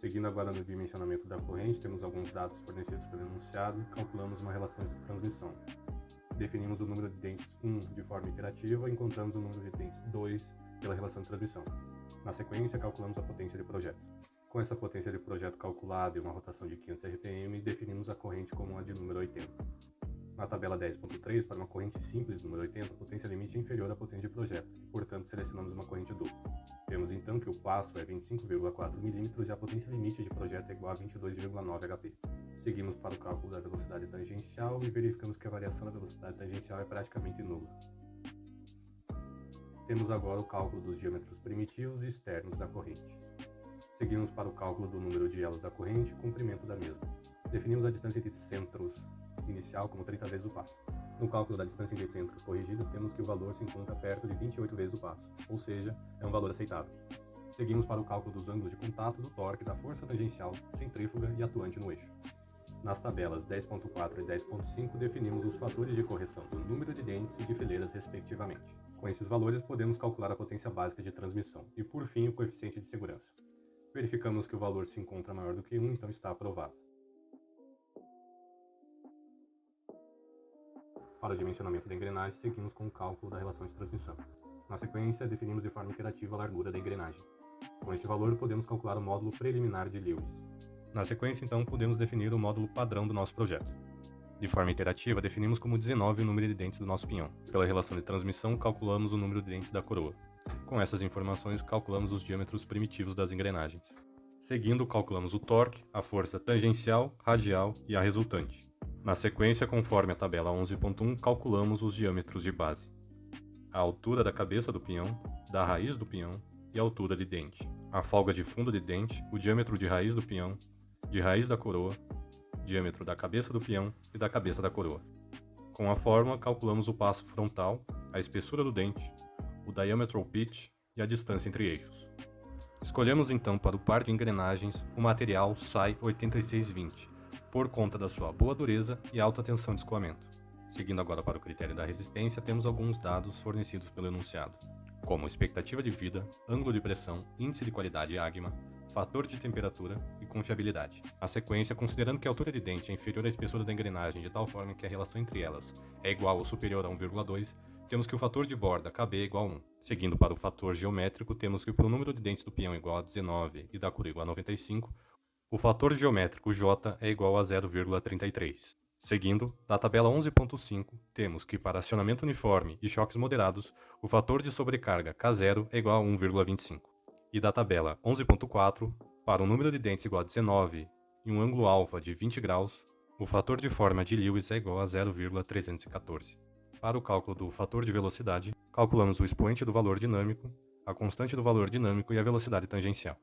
Seguindo agora no dimensionamento da corrente, temos alguns dados fornecidos pelo enunciado e calculamos uma relação de transmissão. Definimos o número de dentes 1 de forma iterativa e encontramos o número de dentes 2 pela relação de transmissão. Na sequência, calculamos a potência de projeto. Com essa potência de projeto calculada e uma rotação de 500 RPM, definimos a corrente como a de número 80. Na tabela 10.3, para uma corrente simples número 80, a potência limite é inferior à potência de projeto, e, portanto, selecionamos uma corrente dupla. Vemos então que o passo é 25,4 mm e a potência limite de projeto é igual a 22,9 HP. Seguimos para o cálculo da velocidade tangencial e verificamos que a variação da velocidade tangencial é praticamente nula. Temos agora o cálculo dos diâmetros primitivos e externos da corrente. Seguimos para o cálculo do número de elos da corrente e comprimento da mesma. Definimos a distância entre centros inicial como 30 vezes o passo. No cálculo da distância entre centros corrigidos, temos que o valor se encontra perto de 28 vezes o passo, ou seja, é um valor aceitável. Seguimos para o cálculo dos ângulos de contato, do torque, da força tangencial, centrífuga e atuante no eixo. Nas tabelas 10.4 e 10.5, definimos os fatores de correção do número de dentes e de fileiras, respectivamente. Com esses valores, podemos calcular a potência básica de transmissão e, por fim, o coeficiente de segurança. Verificamos que o valor se encontra maior do que 1, então está aprovado. Para o dimensionamento da engrenagem, seguimos com o cálculo da relação de transmissão. Na sequência, definimos de forma iterativa a largura da engrenagem. Com este valor, podemos calcular o módulo preliminar de Lewis. Na sequência, então, podemos definir o módulo padrão do nosso projeto. De forma iterativa, definimos como 19 o número de dentes do nosso pinhão. Pela relação de transmissão, calculamos o número de dentes da coroa. Com essas informações, calculamos os diâmetros primitivos das engrenagens. Seguindo, calculamos o torque, a força tangencial, radial e a resultante. Na sequência, conforme a tabela 11.1, calculamos os diâmetros de base, a altura da cabeça do pinhão, da raiz do pinhão e a altura de dente, a folga de fundo de dente, o diâmetro de raiz do pinhão, de raiz da coroa, diâmetro da cabeça do pinhão e da cabeça da coroa. Com a fórmula, calculamos o passo frontal, a espessura do dente, o diametral pitch e a distância entre eixos. Escolhemos então para o par de engrenagens o material SAI 8620, por conta da sua boa dureza e alta tensão de escoamento. Seguindo agora para o critério da resistência, temos alguns dados fornecidos pelo enunciado, como expectativa de vida, ângulo de pressão, índice de qualidade AGMA, fator de temperatura e confiabilidade. A sequência, considerando que a altura de dente é inferior à espessura da engrenagem de tal forma que a relação entre elas é igual ou superior a 1,2, temos que o fator de borda KB é igual a 1. Seguindo para o fator geométrico, temos que para o número de dentes do pinhão igual a 19 e da coroa igual a 95, o fator geométrico J é igual a 0,33. Seguindo, da tabela 11.5, temos que para acionamento uniforme e choques moderados, o fator de sobrecarga K0 é igual a 1,25. E da tabela 11.4, para um número de dentes igual a 19 e um ângulo alfa de 20 graus, o fator de forma de Lewis é igual a 0,314. Para o cálculo do fator de velocidade, calculamos o expoente do valor dinâmico, a constante do valor dinâmico e a velocidade tangencial.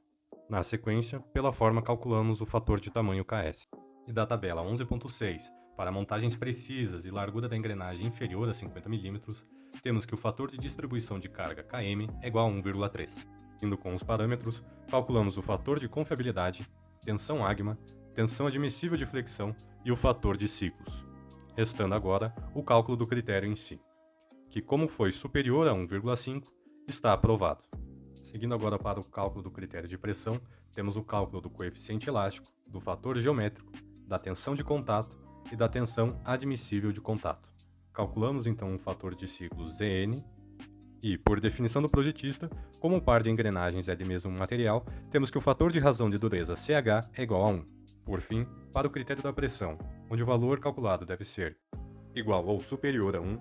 Na sequência, pela forma, calculamos o fator de tamanho Ks. E da tabela 11.6, para montagens precisas e largura da engrenagem inferior a 50 mm, temos que o fator de distribuição de carga Km é igual a 1,3. Indo com os parâmetros, calculamos o fator de confiabilidade, tensão AGMA, tensão admissível de flexão e o fator de ciclos. Restando agora o cálculo do critério em si, que como foi superior a 1,5, está aprovado. Seguindo agora para o cálculo do critério de pressão, temos o cálculo do coeficiente elástico, do fator geométrico, da tensão de contato e da tensão admissível de contato. Calculamos então o fator de ciclos Zn e, por definição do projetista, como o par de engrenagens é de mesmo material, temos que o fator de razão de dureza CH é igual a 1. Por fim, para o critério da pressão, onde o valor calculado deve ser igual ou superior a 1,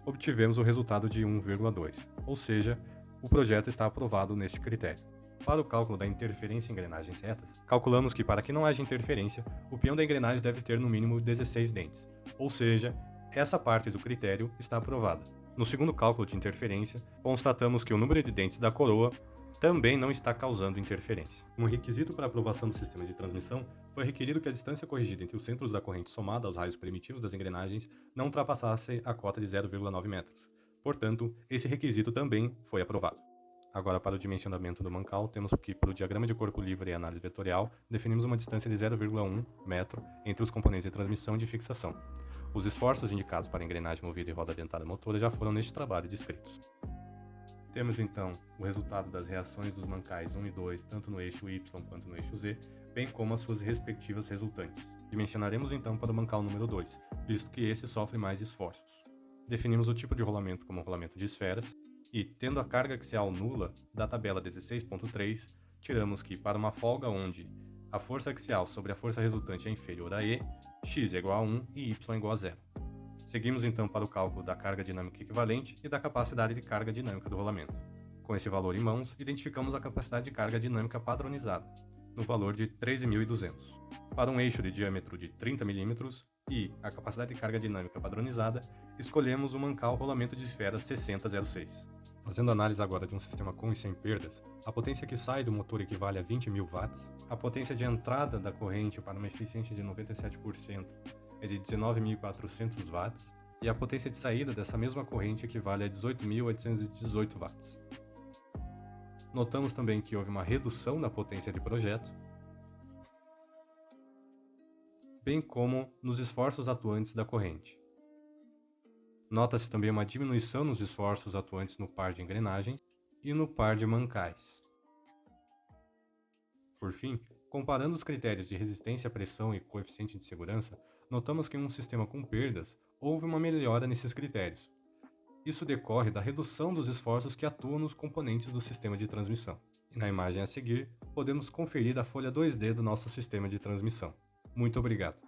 obtivemos o resultado de 1,2, ou seja, o projeto está aprovado neste critério. Para o cálculo da interferência em engrenagens retas, calculamos que para que não haja interferência, o peão da engrenagem deve ter no mínimo 16 dentes, ou seja, essa parte do critério está aprovada. No segundo cálculo de interferência, constatamos que o número de dentes da coroa também não está causando interferência. Como requisito para a aprovação do sistema de transmissão, foi requerido que a distância corrigida entre os centros da corrente somada aos raios primitivos das engrenagens não ultrapassasse a cota de 0,9 metros. Portanto, esse requisito também foi aprovado. Agora, para o dimensionamento do mancal, temos que, para o diagrama de corpo livre e análise vetorial, definimos uma distância de 0,1 metro entre os componentes de transmissão e de fixação. Os esforços indicados para a engrenagem movida e roda dentada motora já foram neste trabalho descritos. Obtemos então o resultado das reações dos mancais 1 e 2, tanto no eixo Y quanto no eixo Z, bem como as suas respectivas resultantes. Dimensionaremos então para o mancal número 2, visto que esse sofre mais esforços. Definimos o tipo de rolamento como rolamento de esferas, e, tendo a carga axial nula da tabela 16.3, tiramos que, para uma folga onde a força axial sobre a força resultante é inferior a E, x é igual a 1 e y é igual a 0. Seguimos então para o cálculo da carga dinâmica equivalente e da capacidade de carga dinâmica do rolamento. Com esse valor em mãos, identificamos a capacidade de carga dinâmica padronizada, no valor de 13.200. Para um eixo de diâmetro de 30 mm e a capacidade de carga dinâmica padronizada, escolhemos o mancal rolamento de esfera 6006. Fazendo análise agora de um sistema com e sem perdas, a potência que sai do motor equivale a 20.000 watts, a potência de entrada da corrente para uma eficiência de 97% é de 19.400 watts, e a potência de saída dessa mesma corrente equivale a 18.818 watts. Notamos também que houve uma redução na potência de projeto, bem como nos esforços atuantes da corrente. Nota-se também uma diminuição nos esforços atuantes no par de engrenagens e no par de mancais. Por fim, comparando os critérios de resistência à pressão e coeficiente de segurança, notamos que em um sistema com perdas, houve uma melhora nesses critérios. Isso decorre da redução dos esforços que atuam nos componentes do sistema de transmissão. E na imagem a seguir, podemos conferir a folha 2D do nosso sistema de transmissão. Muito obrigado.